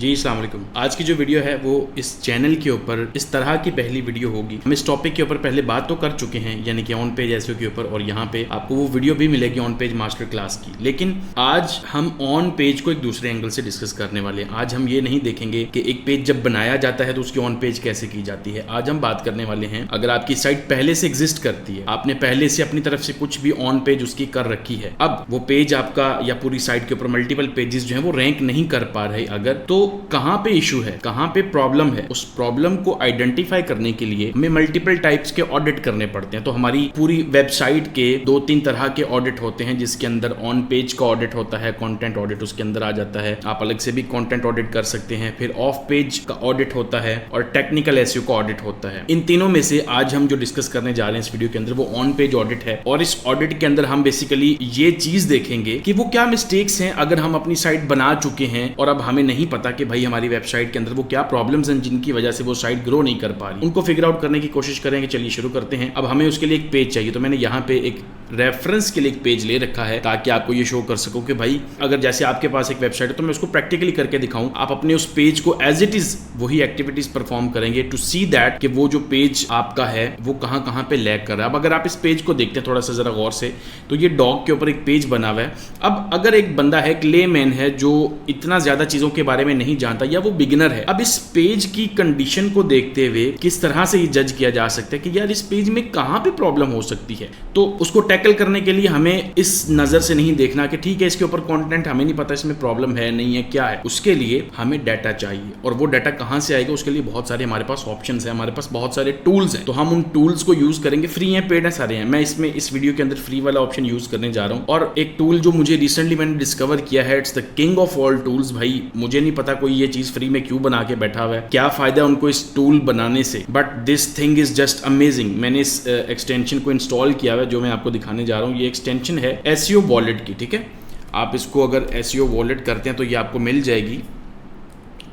जी अस्सलाम वालेकुम। आज की जो वीडियो है वो इस चैनल के ऊपर इस तरह की पहली वीडियो होगी। हम इस टॉपिक के ऊपर पहले बात तो कर चुके हैं, यानी कि ऑन पेज एसईओ के ऊपर, और यहाँ पे आपको वो वीडियो भी मिलेगी ऑन पेज मास्टर क्लास की। लेकिन आज हम ऑन पेज को एक दूसरे एंगल से डिस्कस करने वाले हैं। आज हम ये नहीं देखेंगे कि एक पेज जब बनाया जाता है तो उसकी ऑन पेज कैसे की जाती है। आज हम बात करने वाले हैं, अगर आपकी साइट पहले से एग्जिस्ट करती है, आपने पहले से अपनी तरफ से कुछ भी ऑन पेज उसकी कर रखी है, अब वो पेज आपका या पूरी साइट के ऊपर मल्टीपल पेजेस जो है वो रैंक नहीं कर पा रहे, अगर तो कहां पे इशू है, कहां पे प्रॉब्लम है, उस प्रॉब्लम को आइडेंटिफाई करने के लिए हमें मल्टीपल टाइप्स के ऑडिट करने पड़ते हैं। तो हमारी पूरी वेबसाइट के 2-3 तरह के ऑडिट होते हैं, जिसके अंदर ऑन पेज का ऑडिट होता है, कंटेंट ऑडिट उसके अंदर आ जाता है, आप अलग से भी कंटेंट ऑडिट कर सकते हैं। फिर ऑफ पेज का ऑडिट होता है और टेक्निकल एसईओ का ऑडिट होता है। इन तीनों में से आज हम जो डिस्कस करने जा रहे हैं इस वीडियो के अंदर वो ऑन पेज ऑडिट है। और इस ऑडिट के अंदर हम बेसिकली ये चीज देखेंगे कि वो क्या मिस्टेक्स हैं अगर हम अपनी साइट बना चुके हैं और अब हमें नहीं पता कि भाई हमारी वेबसाइट के अंदर वो क्या प्रॉब्लम्स हैं जिनकी वजह से वो साइट ग्रो नहीं कर पा रही, उनको फिगर आउट करने की कोशिश करेंगे। चलिए शुरू करते हैं। अब हमें उसके लिए एक पेज चाहिए, तो मैंने यहाँ पे एक रेफरेंस के लिए एक पेज ले रखा है ताकि आपको ये शो कर सकूं कि भाई अगर जैसे आपके पास एक वेबसाइट है तो मैं उसको प्रैक्टिकली करके दिखाऊं, आप अपने उस पेज को एज इट इज वही एक्टिविटीज परफॉर्म करेंगे टू सी दैट कि वो जो पेज आपका है वो कहां पे लैग कर रहा है। अब अगर आप इस पेज को देखते हैं थोड़ा सा जरा गौर से, तो ये डॉग के ऊपर एक पेज बना हुआ है। अब अगर एक बंदा है, एक लेमैन है जो इतना ज्यादा चीजों के बारे में नहीं जानता या वो बिगिनर है, अब इस पेज की कंडीशन को देखते हुए किस तरह से ये जज किया जा सकता है कि यार इस पेज में कहां पे प्रॉब्लम हो सकती है, तो उसको टैकल करने के लिए हमें इस नजर से नहीं देखना कि ठीक है इसके ऊपर कंटेंट हमें नहीं पता इसमें प्रॉब्लम है नहीं है क्या है। उसके लिए हमें डाटा चाहिए, और वो डाटा कहां से आएगा उसके लिए बहुत सारे हमारे पास ऑप्शंस हैं, हमारे पास बहुत सारे टूल्स हैं। तो हम उन टूल्स को यूज करेंगे। फ्री हैं, पेड हैं, सारे हैं। मैं इसमें इस वीडियो के अंदर फ्री वाला ऑप्शन यूज करने जा रहा हूं। और एक टूल जो मुझे रिसेंटली मैंने डिस्कवर किया है, it's the king of all tools. भाई मुझे नहीं पता कोई ये चीज फ्री में क्यों बना के बैठा हुआ है, क्या फायदा है उनको इस टूल बनाने से, but this thing is just amazing. मैंने इस एक्सटेंशन को इंस्टॉल किया हुआ है जो मैं आपको दिखाने जा रहा हूं। ये एक्सटेंशन है एसईओ वॉलेट की, ठीक है। आप इसको अगर एसईओ वॉलेट करते हैं तो ये आपको मिल जाएगी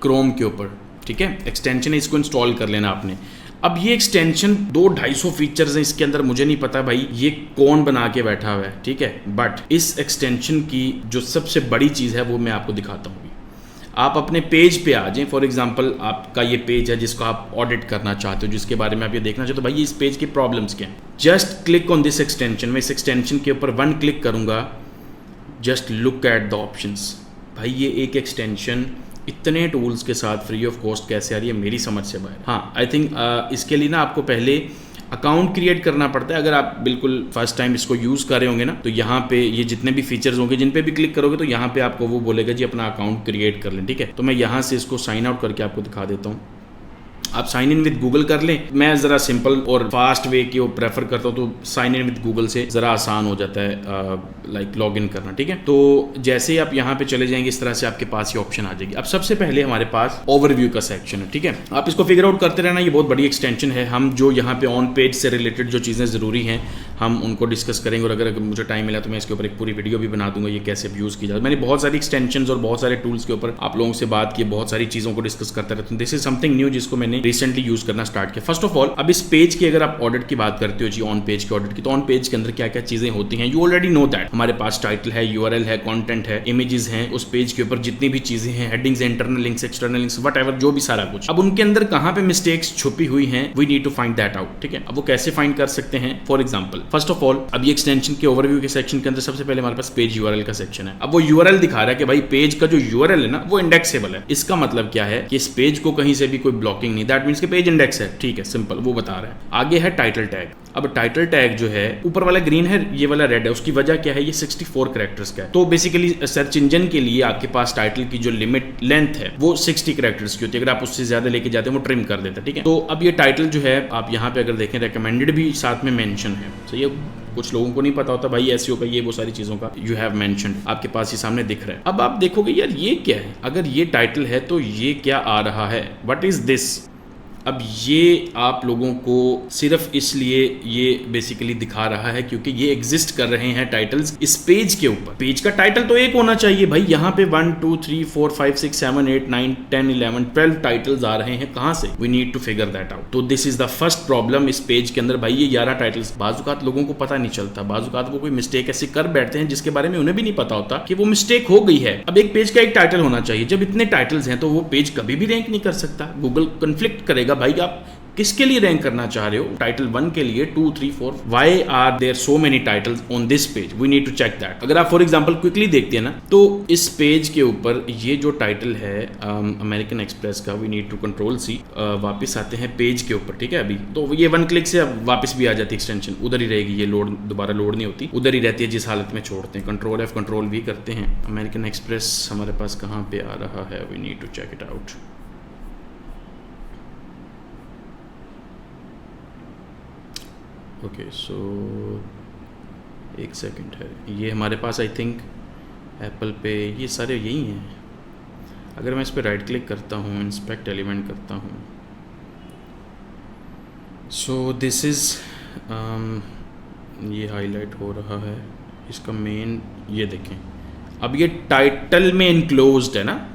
क्रोम के ऊपर, ठीक है। एक्सटेंशन है, इसको इंस्टॉल कर लेना आपने। अब ये एक्सटेंशन 200-250 फीचर्स हैं इसके अंदर, मुझे नहीं पता भाई ये कौन बना के बैठा हुआ है, ठीक है। बट इस एक्सटेंशन की जो सबसे बड़ी चीज़ है वो मैं आपको दिखाता हूँ। आप अपने पेज पे आ जाएं। फॉर एग्जांपल आपका ये पेज है जिसको आप ऑडिट करना चाहते हो, जिसके बारे में आप ये देखना चाहते हो, भाई इस पेज की प्रॉब्लम्स क्या हैं। Just click on this extension. मैं इस एक्सटेंशन के ऊपर 1 क्लिक करूंगा। Just look at the options. भाई ये एक एक्सटेंशन इतने टूल्स के साथ फ्री ऑफ कॉस्ट कैसे आ रही है, मेरी समझ से बाहर। हाँ, आई थिंक इसके लिए ना आपको पहले अकाउंट क्रिएट करना पड़ता है। अगर आप बिल्कुल फर्स्ट टाइम इसको यूज़ कर रहे होंगे ना, तो यहाँ पे ये जितने भी फीचर्स होंगे जिन पे भी क्लिक करोगे तो यहाँ पे आपको वो बोलेगा जी अपना अकाउंट क्रिएट कर लें, ठीक है। तो मैं यहाँ से इसको साइन आउट करके आपको दिखा देता हूँ। आप साइन इन विद गूगल कर लें। मैं ज़रा सिंपल और फास्ट वे की प्रेफर करता हूँ, तो साइन इन विद गूगल से ज़रा आसान हो जाता है लाइक लॉग इन करना, ठीक है। तो जैसे ही आप यहाँ पे चले जाएंगे इस तरह से आपके पास ये ऑप्शन आ जाएगी। अब सबसे पहले हमारे पास ओवरव्यू का सेक्शन है, ठीक है। आप इसको फिगर आउट करते रहना, ये बहुत बड़ी एक्सटेंशन है। हम जो यहाँ पे ऑन पेज से रिलेटेड जो चीज़ें ज़रूरी हैं हम उनको डिस्कस करेंगे, और अगर मुझे टाइम मिला तो मैं इसके ऊपर एक पूरी वीडियो भी बना दूंगा ये कैसे यूज़ की जाए। मैंने बहुत सारी एक्सटेंशन और बहुत सारे टूल्स के ऊपर आप लोगों से बात की, बहुत सारी चीज़ों को डिस्कस करते रहते हैं। दिस इज समथिंग न्यू जिसको मैंने रिसेंटली यूज़ करना स्टार्ट किया। फर्स्ट ऑफ ऑल, अब इस पेज की अगर आप ऑडिट की बात करते हो जी, ऑन पेज के ऑडिट की, तो ऑन पेज के अंदर क्या क्या चीजें होती हैं यू ऑलरेडी नो दैट। हमारे पास टाइटल है, यूआरएल है, कंटेंट है, इमेजेस हैं, उस पेज के ऊपर जितनी भी चीजें हैं, headings, internal links, external links, whatever, जो भी सारा कुछ। अब उनके अंदर कहां पे मिस्टेक्स छुपी हुई हैं, we need to find that out, ठीक है। अब वो कैसे फाइंड कर सकते हैं? For example, first of all, अब ये एक्सटेंशन के ओवरव्यू के सेक्शन के अंदर सबसे पहले हमारे पास पेज यूआरएल का सेक्शन है। अब वो यूआरएल दिखा रहा है कि भाई पेज का जो यूआरएल है ना वो इंडेक्सेबल है। इसका मतलब क्या है कि इस पेज को कहीं से भी कोई ब्लॉकिंग नहीं, दैट मींस कि पेज इंडेक्स है, ठीक है, सिंपल वो बता रहा है। आगे है टाइटल टैग। अब टाइटल टैग जो है ऊपर वाला ग्रीन है, ये वाला रेड है। उसकी वजह क्या है? ये 64 कैरेक्टर्स का है। तो बेसिकली सर्च इंजन के लिए आपके पास टाइटल की जो लिमिट लेंथ है वो 60 कैरेक्टर्स की होती है। अगर आप उससे ज्यादा लेके जाते हैं वो ट्रिम कर देता है, ठीक है। तो अब ये टाइटल जो है आप यहाँ पे अगर देखें रिकमेंडेड भी साथ में मेंशन है। तो ये कुछ लोगों को नहीं पता होता भाई एसईओ का ये वो सारी चीजों का यू हैव मेंशन्ड आपके पास ही सामने दिख रहा है। अब आप देखोगे यार ये क्या है, अगर ये टाइटल है तो ये क्या आ रहा है, व्हाट इज दिस। अब ये आप लोगों को सिर्फ इसलिए ये बेसिकली दिखा रहा है क्योंकि ये एग्जिस्ट कर रहे हैं टाइटल्स इस पेज के ऊपर। पेज का टाइटल तो एक होना चाहिए भाई, यहाँ पे 1 2 3 4 5 6 7 8 9 10 11 12 टाइटल्स आ रहे हैं कहाँ से? We need to figure that out. तो this is the first problem इस पेज के अंदर भाई, ये 11 टाइटल्स बाजुकात लोगों को पता नहीं चलता, बाजुकात वो कोई मिस्टेक ऐसे कर बैठते हैं जिसके बारे में उन्हें भी नहीं पता होता कि वो मिस्टेक हो गई है। अब एक पेज का एक टाइटल होना चाहिए, जब इतने टाइटल्स हैं तो वो पेज कभी भी रैंक नहीं कर सकता, गूगल कन्फ्लिक्ट करेगा भाई आप किसके लिए रैंक करना चाह रहे हो, टाइटल 1 के लिए 2 3 4 why are there so many titles on this page, we need to check that. अगर आप फॉर एग्जांपल क्विकली देखते हैं ना तो इस पेज के ऊपर ये जो टाइटल है अमेरिकन एक्सप्रेस का, we need to control C, वापस आते हैं पेज के ऊपर, ठीक है। अभी तो ये 1 क्लिक से अब वापस भी आ जाती है, एक्सटेंशन उधर ही रहेगी, ये लोड दोबारा लोड नहीं होती, उधर ही रहती है जिस हालत में छोड़ते हैं। कंट्रोल F कंट्रोल V करते हैं। अमेरिकन एक्सप्रेस हमारे पास कहाँ पे आ रहा है, we need to check it out. Okay so एक सेकंड है, ये हमारे पास आई थिंक एप्पल पे ये सारे यही हैं। अगर मैं इस पर राइट क्लिक करता हूँ, इंस्पेक्ट एलिमेंट करता हूँ, सो दिस इज़ ये हाईलाइट हो रहा है, इसका मेन ये देखें, अब ये टाइटल में इनक्लोज्ड है ना।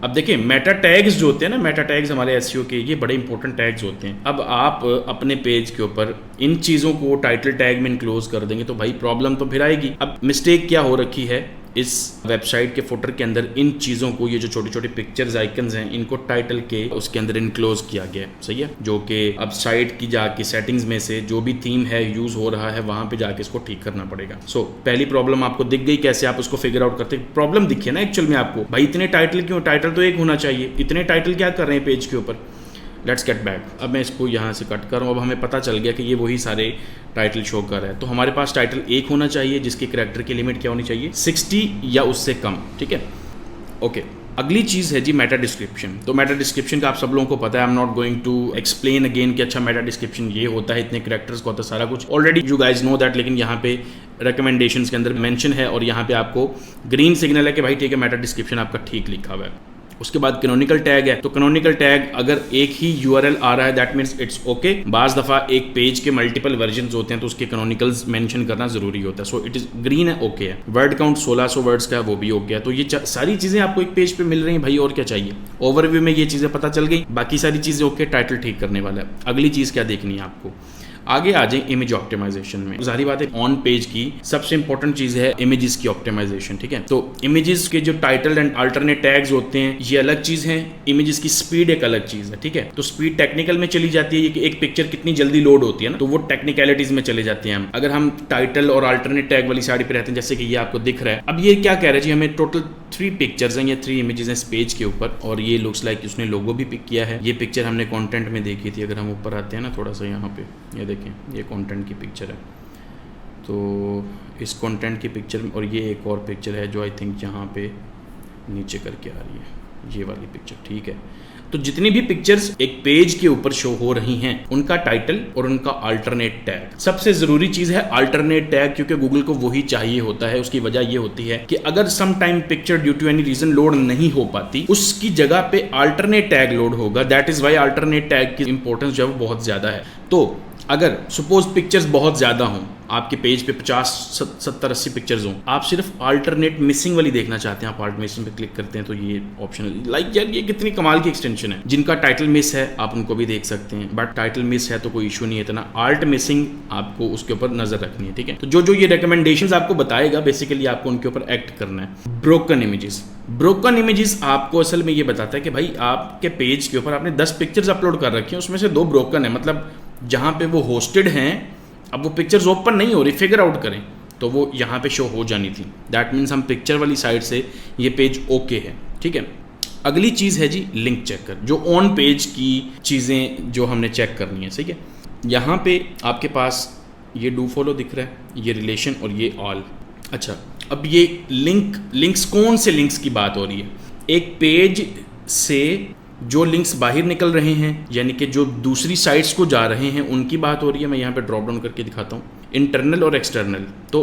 अब देखिए मेटा टैग्स जो होते हैं ना, मेटा टैग्स हमारे एसईओ के ये बड़े इंपॉर्टेंट टैग्स होते हैं। अब आप अपने पेज के ऊपर इन चीज़ों को टाइटल टैग में इनक्लोज कर देंगे तो भाई प्रॉब्लम तो फिर आएगी। अब मिस्टेक क्या हो रखी है इस वेबसाइट के फुटर के अंदर, इन चीज़ों को, ये जो छोटी छोटी पिक्चर्स आइकन्स हैं, इनको टाइटल के उसके अंदर इनक्लोज किया गया, सही है, जो कि अब साइट की जाके सेटिंग्स में से जो भी थीम है यूज़ हो रहा है वहाँ पे जाके इसको ठीक करना पड़ेगा। सो पहली प्रॉब्लम आपको दिख गई, कैसे आप उसको फिगर आउट करते। प्रॉब्लम दिखी है ना एक्चुअल में आपको, भाई इतने टाइटल क्यों, टाइटल तो एक होना चाहिए, इतने टाइटल क्या कर रहे हैं पेज के ऊपर। लेट्स गेट बैक, अब मैं इसको यहाँ से कट कर रहा हूँ। अब हमें पता चल गया कि ये वही सारे टाइटल शो कर रहा है। तो हमारे पास टाइटल एक होना चाहिए जिसकी कैरेक्टर की लिमिट क्या होनी चाहिए, 60 या उससे कम, ठीक है। ओके, अगली चीज़ है जी मेटा डिस्क्रिप्शन। तो मेटा डिस्क्रिप्शन का आप सब लोगों को पता है, I am not going to explain again कि अच्छा मेटा डिस्क्रिप्शन ये होता है, इतने कैरेक्टर्स का होता है, सारा कुछ already you guys know that. लेकिन यहाँ पे रिकमेंडेशंस के अंदर मेंशन है और यहाँ पे आपको ग्रीन सिग्नल है कि भाई ठीक है मेटा डिस्क्रिप्शन आपका ठीक लिखा हुआ है। उसके बाद कैनोनिकल टैग है, तो कैनोनिकल टैग अगर एक ही यूआरएल आ रहा है दैट मीन्स इट्स ओके। बाज़ दफ़ा एक पेज के मल्टीपल वर्जन्स होते हैं तो उसके कैनोनिकल्स मेंशन करना जरूरी होता है। सो इट इज़ ग्रीन है, ओके है। वर्ड काउंट 1600 वर्ड्स का है, वो भी हो गया। तो ये सारी चीज़ें आपको एक पेज पे मिल रही हैं भाई, और क्या चाहिए। ओवरव्यू में ये चीज़ें पता चल गई, बाकी सारी चीज़ें ओके, टाइटल ठीक करने वाला है। अगली चीज़ क्या देखनी है आपको, आगे आ जाए इमेज ऑप्टिमाइजेशन में। जाहिर बात है ऑन पेज की सबसे इंपॉर्टेंट चीज़ है इमेजेस की ऑप्टिमाइजेशन, ठीक है। तो इमेजेस के जो टाइटल एंड अल्टरनेट टैग्स होते हैं ये अलग चीज़ है, इमेजेस की स्पीड एक अलग चीज़ है, ठीक है। तो स्पीड टेक्निकल में चली जाती है कि एक पिक्चर कितनी जल्दी लोड होती है ना, तो वो टेक्निकलिटीज में चले जाते हैं हम। अगर हम टाइटल और अल्टरनेट टैग वाली साइड पे रहते हैं, जैसे कि ये आपको दिख रहा है। अब ये क्या कह रहा है जी, हमें टोटल 3 पिक्चर्स हैं या 3 इमेजेस हैं इस पेज के ऊपर, और ये लुक्स लाइक उसने लोगो भी पिक किया है। ये पिक्चर हमने कंटेंट में देखी थी। अगर हम ऊपर आते हैं ना थोड़ा सा, यहाँ पे ये देखें, ये कंटेंट की पिक्चर है। तो इस कंटेंट की पिक्चर में, और ये एक और पिक्चर है जो आई थिंक यहाँ पे नीचे करके आ रही है, ये वाली पिक्चर, ठीक है। तो जितनी भी पिक्चर्स एक पेज के ऊपर शो हो रही हैं उनका टाइटल और उनका अल्टरनेट टैग, सबसे जरूरी चीज है अल्टरनेट टैग, क्योंकि गूगल को वही चाहिए होता है। उसकी वजह ये होती है कि अगर some time picture due to any reason load नहीं हो पाती, उसकी जगह पे अल्टरनेट टैग लोड होगा। That is why alternate tag की इंपॉर्टेंस जो है वो बहुत ज्यादा है। तो अगर सपोज पिक्चर्स बहुत ज़्यादा हों, आपके पेज पे 50 70 80 पिक्चर्स हों, आप सिर्फ अल्टरनेट मिसिंग वाली देखना चाहते हैं, आप अल्ट मिसिंग पे क्लिक करते हैं तो ये ऑप्शन, लाइक यार ये कितनी कमाल की एक्सटेंशन है। जिनका टाइटल मिस है आप उनको भी देख सकते हैं, बट टाइटल मिस है तो कोई इशू नहीं है इतना। अल्ट मिसिंग आपको उसके ऊपर नजर रखनी है, ठीक है। तो जो ये रिकमेंडेशंस आपको बताएगा बेसिकली आपको उनके ऊपर एक्ट करना है। ब्रोकन इमेजेस, ब्रोकन इमेजेस आपको असल में ये बताता है कि भाई आपके पेज के ऊपर आपने 10 पिक्चर्स अपलोड कर रखी हैं, उसमें से 2 ब्रोकन है, मतलब जहाँ पे वो होस्टेड हैं अब वो पिक्चर्स ओपन नहीं हो रही, फिगर आउट करें तो वो यहाँ पे शो हो जानी थी। दैट मीन्स हम पिक्चर वाली साइड से ये पेज ओके है, ठीक है। अगली चीज़ है जी लिंक चेकर, जो ऑन पेज की चीज़ें जो हमने चेक करनी है, सही है। यहाँ पे आपके पास ये डू फॉलो दिख रहा है, ये रिलेशन और ये ऑल। अच्छा, अब ये लिंक्स कौन से लिंक्स की बात हो रही है। एक पेज से जो लिंक्स बाहर निकल रहे हैं, यानी कि जो दूसरी साइट्स को जा रहे हैं, उनकी बात हो रही है। मैं यहाँ पे ड्रॉप डाउन करके दिखाता हूँ, इंटरनल और एक्सटर्नल। तो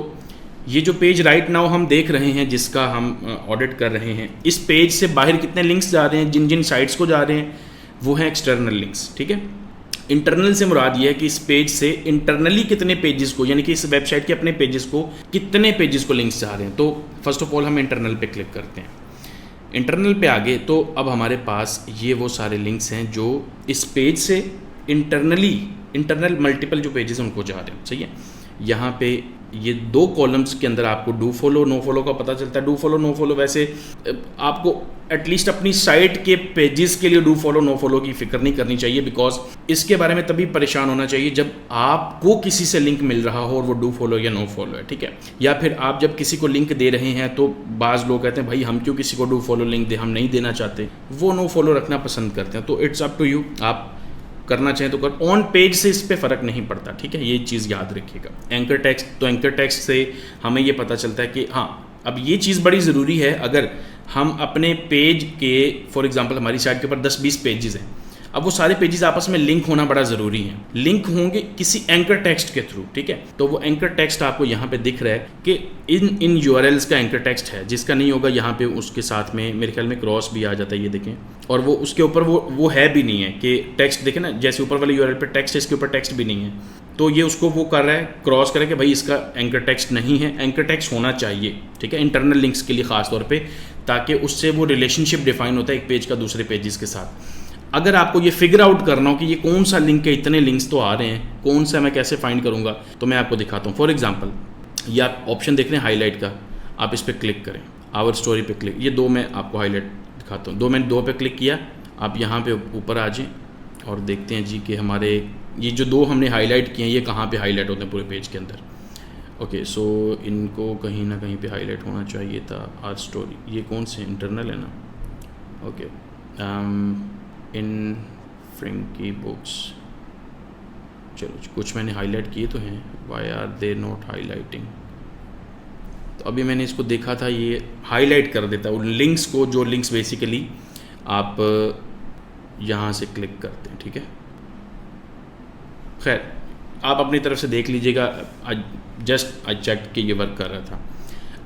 ये जो पेज राइट नाउ हम देख रहे हैं, जिसका हम ऑडिट कर रहे हैं, इस पेज से बाहर कितने लिंक्स जा रहे हैं, जिन जिन साइट्स को जा रहे हैं, वो है एक्सटर्नल लिंक्स। ठीक है, इंटरनल से मुराद ये है कि इस पेज से इंटरनली कितने पेजेस को, यानी कि इस वेबसाइट के अपने पेजेस को कितने पेजेस को लिंक्स जा रहे हैं। तो फर्स्ट ऑफ ऑल हम इंटरनल पे क्लिक करते हैं। इंटरनल पे आगे तो अब हमारे पास ये वो सारे लिंक्स हैं जो इस पेज से इंटरनल मल्टीपल जो पेजेस हैं उनको जा रहे हैं। सही है, यहाँ पे ये 2 कॉलम्स के अंदर आपको डू फॉलो नो फॉलो का पता चलता है। डू फॉलो नो फॉलो वैसे आपको एटलीस्ट अपनी साइट के पेजेस के लिए डू फॉलो नो फॉलो की फिक्र नहीं करनी चाहिए, बिकॉज इसके बारे में तभी परेशान होना चाहिए जब आपको किसी से लिंक मिल रहा हो और वो डू फॉलो या नो फॉलो है। ठीक है, या फिर आप जब किसी को लिंक दे रहे हैं तो बाज़ लोग कहते हैं भाई हम क्यों किसी को डू फॉलो लिंक दे, हम नहीं देना चाहते, वो नो फॉलो रखना पसंद करते हैं। तो इट्स अप टू यू, आप करना चाहें तो कर, ऑन पेज से इस पे फ़र्क नहीं पड़ता। ठीक है, ये चीज़ याद रखिएगा। एंकर टेक्स्ट, तो एंकर टेक्स्ट से हमें ये पता चलता है कि हाँ, अब ये चीज़ बड़ी ज़रूरी है। अगर हम अपने पेज के फॉर एग्जांपल हमारी साइट के ऊपर 10-20 पेजेस हैं, अब वो सारे पेजेस आपस में लिंक होना बड़ा ज़रूरी है। लिंक होंगे किसी एंकर टेक्स्ट के थ्रू। ठीक है, तो वो एंकर टेक्स्ट आपको यहाँ पे दिख रहा है कि इन यूआरएल्स का एंकर टेक्स्ट है। जिसका नहीं होगा यहाँ पे उसके साथ में मेरे ख्याल में क्रॉस भी आ जाता है, ये देखें। और वो उसके ऊपर वो है भी नहीं है कि टेक्स्ट देखें ना, जैसे ऊपर वाले यूआरएल पे टेक्स्ट है, इसके ऊपर टेक्स्ट भी नहीं है। तो ये उसको वो कर रहा है, क्रॉस करे कि भाई इसका एंकर टेक्स्ट नहीं है, एंकर टेक्स्ट होना चाहिए। ठीक है, इंटरनल लिंक्स के लिए ख़ास तौर पे, ताकि उससे वो रिलेशनशिप डिफाइन होता है एक पेज का दूसरे पेजेस के साथ। अगर आपको ये फिगर आउट करना हो कि ये कौन सा लिंक है, इतने लिंक्स तो आ रहे हैं, कौन सा मैं कैसे फाइंड करूँगा, तो मैं आपको दिखाता हूँ। फॉर एग्जाम्पल ये आप ऑप्शन देख रहे हैं हाईलाइट का, आप इस पर क्लिक करें, आवर स्टोरी पे क्लिक, ये 2 मैं आपको हाईलाइट दिखाता हूँ। मैंने 2 पे क्लिक किया, आप यहाँ पे ऊपर आ जाएँ और देखते हैं जी कि हमारे ये जो 2 हमने हाईलाइट किए हैं ये कहाँ पे हाईलाइट होते हैं पूरे पेज के अंदर। ओके, सो इनको कहीं ना कहीं पे हाईलाइट होना चाहिए था। आर स्टोरी, ये कौन से इंटरनल है ना। ओके, इन फ्रेंकी बुक्स, चलो कुछ मैंने हाईलाइट किए तो हैं, why are they not highlighting. तो अभी मैंने इसको देखा था, ये हाईलाइट कर देता है उन लिंक्स को, जो लिंक्स बेसिकली आप यहाँ से क्लिक करते हैं। ठीक है, खैर आप अपनी तरफ से देख लीजिएगा, जस्ट आई चेक कि ये वर्क कर रहा था।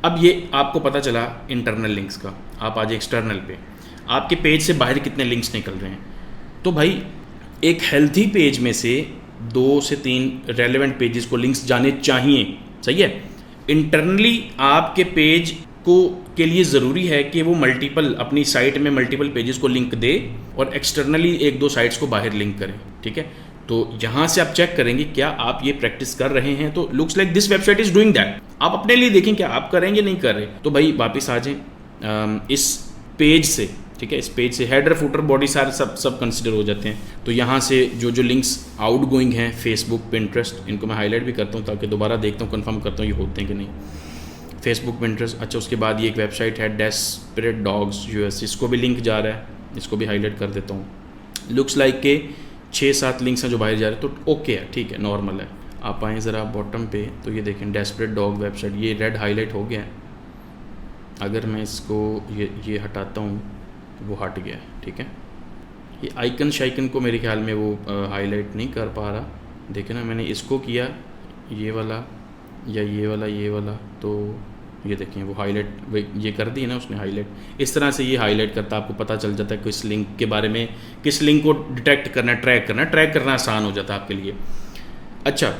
अब ये आपको पता चला इंटरनल लिंक्स का। आप आज एक्सटर्नल पे, आपके पेज से बाहर कितने लिंक्स निकल रहे हैं। तो भाई एक हेल्थी पेज में से 2 से 3 रेलेवेंट पेजेस को लिंक्स जाने चाहिए। सही है, इंटरनली आपके पेज को के लिए ज़रूरी है कि वो मल्टीपल, अपनी साइट में मल्टीपल पेजेस को लिंक दे और एक्सटर्नली 1-2 साइट्स को बाहर लिंक करें। ठीक है, तो यहाँ से आप चेक करेंगे क्या आप ये प्रैक्टिस कर रहे हैं। तो looks like this website is doing that. आप अपने लिए देखें क्या आप करेंगे नहीं कर रहे। तो भाई वापस आ जाएं इस पेज से। ठीक है, इस पेज से हेडर फुटर बॉडी सारे सब कंसिडर हो जाते हैं। तो यहाँ से जो लिंक्स आउट गोइंग हैं, फेसबुक, पिंटरेस्ट, इनको मैं हाईलाइट भी करता हूँ ताकि दोबारा देखता हूँ, कंफर्म करता हूँ ये होते हैं कि नहीं। फेसबुक, पिंटरेस्ट, अच्छा उसके बाद ये एक वेबसाइट है डेस्परेट डॉग्स यूएस, इसको भी लिंक जा रहा है, इसको भी हाईलाइट कर देता हूँ। लुक्स लाइक के 6-7 लिंक्स हैं जो बाहर जा रहे हैं, तो ओके है, ठीक है, नॉर्मल है। आप आएँ ज़रा बॉटम पे तो ये देखें डेस्परेट डॉग वेबसाइट, ये रेड हाईलाइट हो गया है। अगर मैं इसको ये हटाता हूँ तो वो हट गया है। ठीक है, ये आइकन शाइकन को मेरे ख्याल में वो हाईलाइट नहीं कर पा रहा। देखें ना, मैंने इसको किया ये वाला या ये वाला, तो ये देखें वो हाईलाइट ये कर दी है ना उसने हाईलाइट। इस तरह से ये हाईलाइट करता आपको पता चल जाता है किस लिंक के बारे में, किस लिंक को डिटेक्ट करना, ट्रैक करना आसान हो जाता है आपके लिए। अच्छा,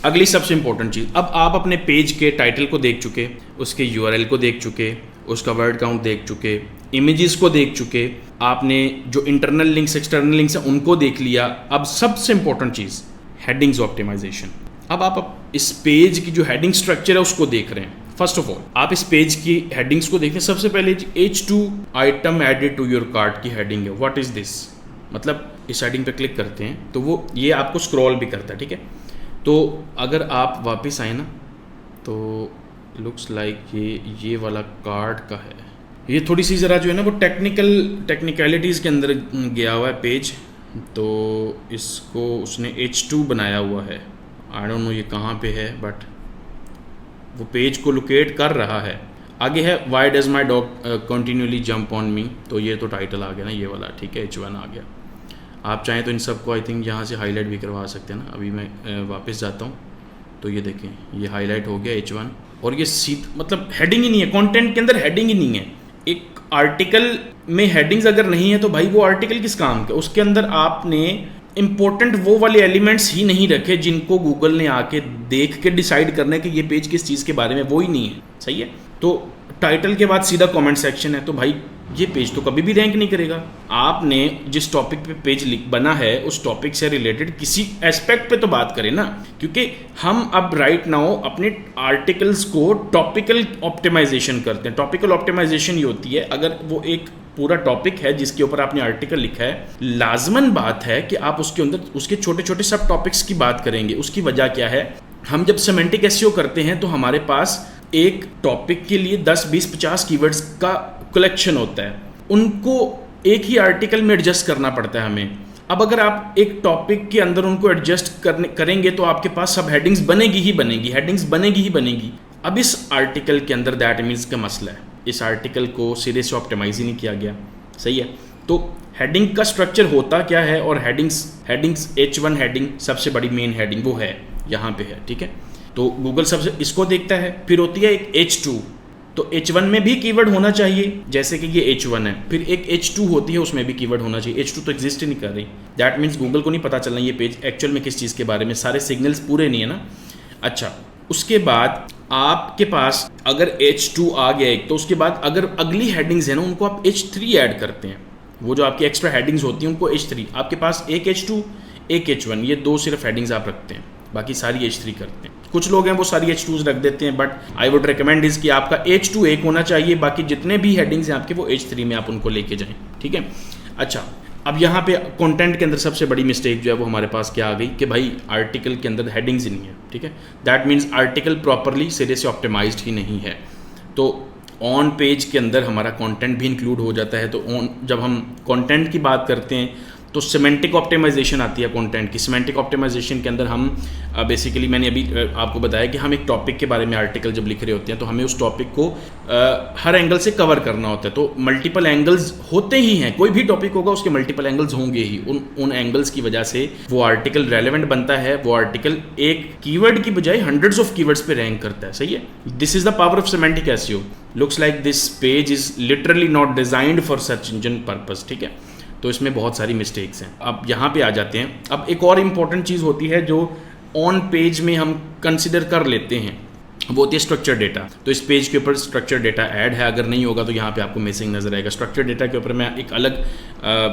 अगली सबसे इंपॉर्टेंट चीज़, अब आप अपने पेज के टाइटल को देख चुके, उसके यूआरएल को देख चुके, उसका वर्ड काउंट देख चुके, इमेजेस को देख चुके, आपने जो इंटरनल लिंक्स एक्सटर्नल लिंक्स हैं उनको देख लिया। अब सबसे इंपॉर्टेंट चीज़ हेडिंग्स ऑप्टिमाइजेशन। अब आप इस पेज की जो हेडिंग स्ट्रक्चर है उसको देख रहे हैं। फर्स्ट ऑफ ऑल आप इस पेज की हेडिंग्स को देखते हैं। सबसे पहले H2 item added to your cart की हेडिंग है। व्हाट इज़ दिस, मतलब इस हेडिंग पे क्लिक करते हैं तो वो ये आपको स्क्रॉल भी करता है। ठीक है, तो अगर आप वापस आए ना तो लुक्स लाइक ये वाला कार्ड का है। ये थोड़ी सी ज़रा जो है ना वो टेक्निकलिटीज़ के अंदर गया हुआ है पेज, तो इसको उसने H2 बनाया हुआ है। आई डोंट नो ये कहाँ पे है, बट वो पेज को लोकेट कर रहा है। आगे है why does my dog continually jump on me, तो ये तो टाइटल आ गया ना ये वाला। ठीक है, H1 आ गया। आप चाहें तो इन सब को आई थिंक यहाँ से हाईलाइट भी करवा सकते हैं ना। अभी मैं वापस जाता हूँ तो ये देखें ये हाईलाइट हो गया H1, और ये मतलब हेडिंग ही नहीं है, कंटेंट के अंदर हेडिंग ही नहीं है। एक आर्टिकल में हेडिंग्स अगर नहीं है तो भाई वो आर्टिकल किस काम का? उसके अंदर आपने इंपॉर्टेंट वो वाले एलिमेंट्स ही नहीं रखे जिनको गूगल ने आके देख के डिसाइड करना है कि ये पेज किस चीज़ के बारे में, वो ही नहीं है। सही है। तो टाइटल के बाद सीधा कमेंट सेक्शन है, तो भाई ये पेज तो कभी भी रैंक नहीं करेगा। आपने जिस टॉपिक पे पेज बना है उस टॉपिक से रिलेटेड किसी एस्पेक्ट पे तो बात करें ना, क्योंकि हम अब राइट नाउ अपने आर्टिकल्स को टॉपिकल ऑप्टिमाइजेशन करते हैं। टॉपिकल ऑप्टिमाइजेशन ये होती है, अगर वो एक पूरा टॉपिक है जिसके ऊपर आपने आर्टिकल लिखा है, लाजमन बात है कि आप उसके अंदर उसके छोटे छोटे सब टॉपिक्स की बात करेंगे। उसकी वजह क्या है? हम जब सेमेंटिक एसईओ करते हैं तो हमारे पास एक टॉपिक के लिए 10, 20, 50 कीवर्ड्स का कलेक्शन होता है, उनको एक ही आर्टिकल में एडजस्ट करना पड़ता है हमें। अब अगर आप एक टॉपिक के अंदर उनको एडजस्ट करेंगे तो आपके पास सब हेडिंग्स बनेगी ही बनेगी, हेडिंग्स बनेगी ही बनेगी। अब इस आर्टिकल के अंदर दैट मीन्स का मसला है, इस आर्टिकल को सिरे से ऑप्टिमाइज ही नहीं किया गया। सही है। तो हेडिंग का स्ट्रक्चर होता क्या है, और हेडिंग्स H1 हेडिंग सबसे बड़ी मेन हेडिंग वो है, यहाँ पे है। ठीक है। तो गूगल सबसे इसको देखता है। फिर होती है एक H2, तो H1 में भी कीवर्ड होना चाहिए, जैसे कि ये H1 है। फिर एक H2 होती है, उसमें भी कीवर्ड होना चाहिए। H2 तो एग्जिस्ट ही नहीं कर रही। दैट मीन्स गूगल को नहीं पता चलना ये पेज एक्चुअल में किस चीज़ के बारे में, सारे सिग्नल्स पूरे नहीं है ना। अच्छा, उसके बाद आपके पास अगर H2 आ गया एक, तो उसके बाद अगर अगली हेडिंग्स है ना उनको आप H3 ऐड करते हैं। वो जो आपकी एक्स्ट्रा हेडिंग्स होती हैं उनको H3, आपके पास एक H2 एक H1, ये दो सिर्फ हेडिंग्स आप रखते हैं, बाकी सारी H3 करते हैं। कुछ लोग हैं वो सारी H2s रख देते हैं, but I would recommend is कि आपका H2 एक होना चाहिए, बाकी जितने भी हेडिंग्स हैं आपके वो H3 में आप उनको लेके जाएं। ठीक है। अच्छा, अब यहाँ पे कंटेंट के अंदर सबसे बड़ी मिस्टेक जो है वो हमारे पास क्या आ गई कि भाई आर्टिकल के अंदर हेडिंग्स ही नहीं है। ठीक है। दैट मीन्स आर्टिकल प्रॉपरली सिरे से ऑप्टिमाइज्ड ही नहीं है। तो ऑन पेज के अंदर हमारा कंटेंट भी इंक्लूड हो जाता है। तो जब हम कंटेंट की बात करते हैं तो सिमेंटिक ऑप्टिमाइजेशन आती है कंटेंट की। सिमेंटिक ऑप्टिमाइजेशन के अंदर हम बेसिकली मैंने अभी आपको बताया कि हम एक टॉपिक के बारे में आर्टिकल जब लिख रहे होते हैं तो हमें उस टॉपिक को हर एंगल से कवर करना होता है। तो मल्टीपल एंगल्स होते ही हैं, कोई भी टॉपिक होगा उसके मल्टीपल एंगल्स होंगे ही। उन एंगल्स की वजह से वो आर्टिकल रेलेवेंट बनता है। वो आर्टिकल एक कीवर्ड की बजाय हंड्रेड्स ऑफ कीवर्ड्स पे रैंक करता है। सही है। This is the power of semantic SEO. Looks like this page is literally not designed for search engine purpose. ठीक है। तो इसमें बहुत सारी मिस्टेक्स हैं। अब यहाँ पे आ जाते हैं। अब एक और इम्पॉर्टेंट चीज़ होती है जो ऑन पेज में हम कंसिडर कर लेते हैं, वो होती है स्ट्रक्चर डेटा। तो इस पेज के ऊपर स्ट्रक्चर डेटा ऐड है, अगर नहीं होगा तो यहाँ पे आपको मिसिंग नजर आएगा। स्ट्रक्चर डेटा के ऊपर मैं एक अलग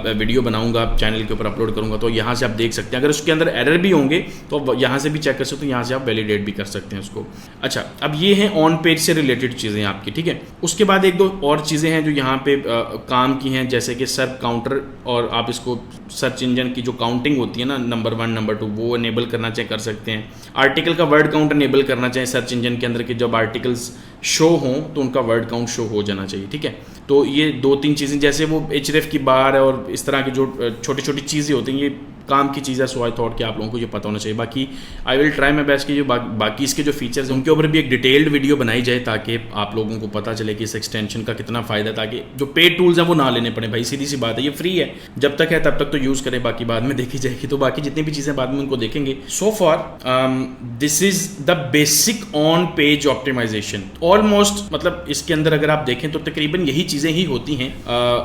वीडियो बनाऊंगा, चैनल के ऊपर अपलोड करूंगा, तो यहाँ से आप देख सकते हैं। अगर उसके अंदर एरर भी होंगे तो यहाँ से भी चेक कर सकते हो, यहाँ से आप वैलिडेट भी कर सकते हैं उसको। अच्छा, अब ये हैं ऑन पेज से रिलेटेड चीज़ें आपकी। ठीक है। उसके बाद एक दो और चीज़ें हैं जो यहाँ पे काम की हैं, जैसे कि सर्च काउंटर, और आप इसको सर्च इंजन की जो काउंटिंग होती है ना, नंबर 1 नंबर 2, वो इनेबल करना चाहे कर सकते हैं। आर्टिकल का वर्ड काउंट इनेबल करना चाहे सर्च इंजन के अंदर, कि जब आर्टिकल्स शो हों तो उनका वर्ड काउंट शो हो जाना चाहिए। ठीक है। तो ये 2-3 चीज़ें, जैसे वो href की बार है और इस तरह की जो छोटी छोटी चीज़ें होती हैं, ये काम की चीज़ है। सो आई थॉट कि आप लोगों को ये पता होना चाहिए। बाकी I will try my best कि जो बाकी इसके जो फीचर्स हैं उनके ऊपर भी एक डिटेल्ड वीडियो बनाई जाए, ताकि आप लोगों को पता चले कि इस एक्सटेंशन का कितना फ़ायदा, ताकि जो पेड टूल्स हैं वो ना लेने पड़े। भाई सीधी सी बात है, ये फ्री है, जब तक है तब तक तो यूज़ करें, बाकी बाद में देखी जाएगी। तो बाकी जितनी भी चीज़ें बाद में उनको देखेंगे। So for this is the basic on page optimisation. Almost मतलब इसके अंदर अगर आप देखें तो तकरीबन यही चीज़ें ही होती हैं।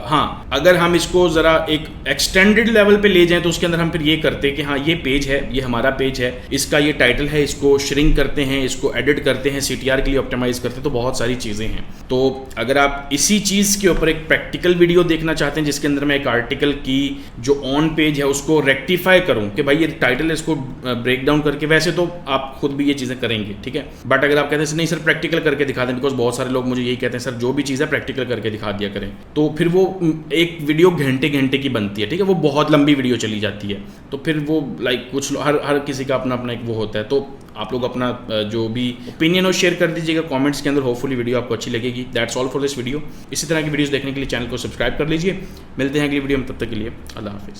हाँ, अगर हम इसको ज़रा एक एक्सटेंडेड लेवल पे ले जाएं तो उसके अंदर हम फिर ये करते हैं कि हाँ ये पेज है, ये हमारा पेज है, इसका ये टाइटल है, इसको श्रिंक करते हैं, इसको एडिट करते हैं, CTR के लिए ऑप्टिमाइज करते हैं। तो बहुत सारी चीज़ें हैं। तो अगर आप इसी चीज़ के ऊपर एक प्रैक्टिकल वीडियो देखना चाहते हैं जिसके अंदर मैं एक आर्टिकल की जो ऑन पेज है उसको रेक्टिफाई करूँ कि भाई ये टाइटल है, इसको ब्रेक डाउन करके, वैसे तो आप खुद भी ये चीज़ें करेंगे। ठीक है। बट अगर आप कहते हैं नहीं सर प्रैक्टिकल करके दिखा दें, बिकॉज बहुत सारे लोग मुझे यही कहते हैं सर जो भी चीज़ है प्रैक्टिकल करके दिखा दिया करें, तो फिर वो एक वीडियो घंटे घंटे की बनती है। ठीक है। वो बहुत लंबी वीडियो चली जाती है, तो फिर वो लाइक कुछ हर किसी का अपना अपना एक वो होता है। तो आप लोग अपना जो भी ओपिनियन हो शेयर कर दीजिएगा कमेंट्स के अंदर। होपफुली वीडियो आपको अच्छी लगेगी। That's all for this video. इसी तरह की वीडियोस देखने के लिए चैनल को सब्सक्राइब कर लीजिए। मिलते हैं अगली वीडियो में, तब तक के लिए अल्लाह हाफिज़।